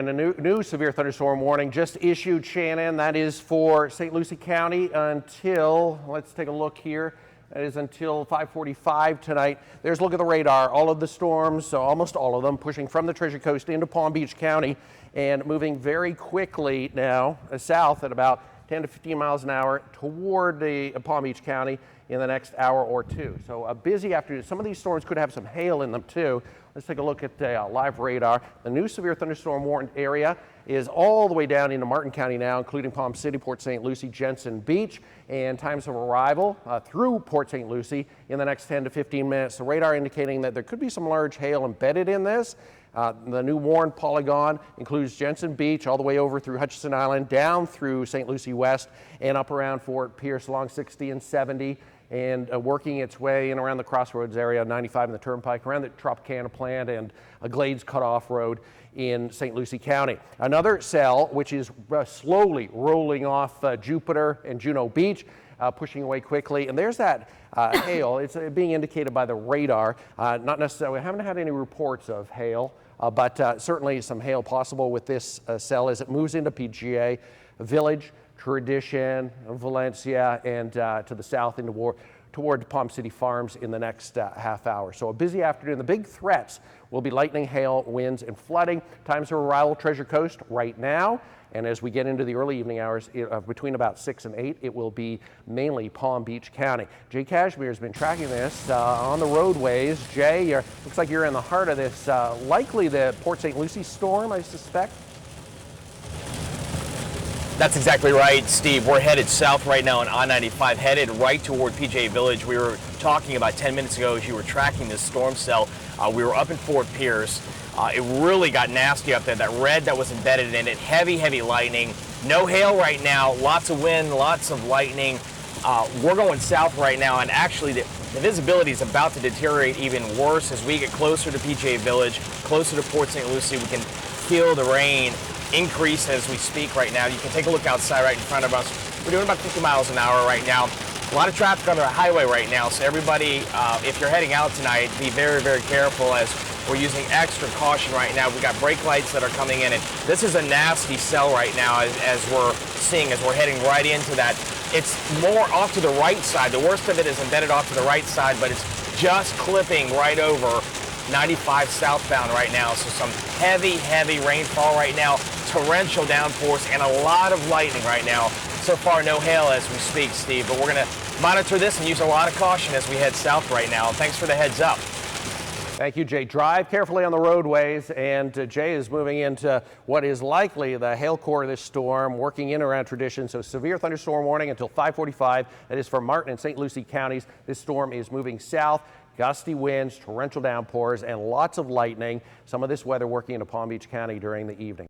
And a new severe thunderstorm warning just issued, Shannon. That is for St. Lucie County until, let's take a look here. That is until 5:45 tonight. There's a look at the radar. All of the storms, so almost all of them, pushing from the Treasure Coast into Palm Beach County and moving very quickly now south at about 10 to 15 miles an hour toward the Palm Beach County in the next hour or two. So a busy afternoon. Some of these storms could have some hail in them too. Let's take a look at the live radar. The new severe thunderstorm warned area is all the way down into Martin County now, including Palm City, Port Saint Lucie, Jensen Beach, and times of arrival through Port Saint Lucie in the next 10 to 15 minutes. The radar indicating that there could be some large hail embedded in this. The new warned polygon includes Jensen Beach all the way over through Hutchinson Island, down through St. Lucie West, and up around Fort Pierce along 60 and 70. And working its way in around the crossroads area, 95 and the Turnpike, around the Tropicana plant and a Glades Cutoff Road in St. Lucie County. Another cell, which is slowly rolling off Jupiter and Juno Beach, pushing away quickly. And there's that hail. It's being indicated by the radar. Not necessarily, we haven't had any reports of hail, but certainly some hail possible with this cell as it moves into PGA Village, Tradition, Valencia, and to the south into toward Palm City Farms in the next half hour. So a busy afternoon. The big threats will be lightning, hail, winds, and flooding. Times of arrival, Treasure Coast right now. And as we get into the early evening hours, between about 6 and 8, it will be mainly Palm Beach County. Jay Cashmere has been tracking this on the roadways. Jay, looks like you're in the heart of this. Likely the Port Saint Lucie storm, I suspect. That's exactly right, Steve. We're headed south right now on I-95, headed right toward PGA Village. We were talking about 10 minutes ago as you were tracking this storm cell. We were up in Fort Pierce. It really got nasty up there. That red that was embedded in it, heavy, heavy lightning. No hail right now, lots of wind, lots of lightning. We're going south right now, and actually the visibility is about to deteriorate even worse as we get closer to PGA Village, closer to Port Saint Lucie. We can feel the rain increase as we speak right now. You can take a look outside right in front of us. We're doing about 50 miles an hour right now. A lot of traffic on the highway right now, so everybody, if you're heading out tonight, be very, very careful as we're using extra caution right now. We've got brake lights that are coming in, and this is a nasty cell right now as we're seeing, as we're heading right into that. It's more off to the right side. The worst of it is embedded off to the right side, but it's just clipping right over 95 southbound right now. So some heavy, heavy rainfall right now, torrential downpours, and a lot of lightning right now. So far, no hail as we speak, Steve, but we're going to monitor this and use a lot of caution as we head south right now. Thanks for the heads up. Thank you, Jay. Drive carefully on the roadways, and Jay is moving into what is likely the hail core of this storm, working in around Tradition. So severe thunderstorm warning until 5:45. That is for Martin and St. Lucie counties. This storm is moving south. Gusty winds, torrential downpours, and lots of lightning. Some of this weather working into Palm Beach County during the evening.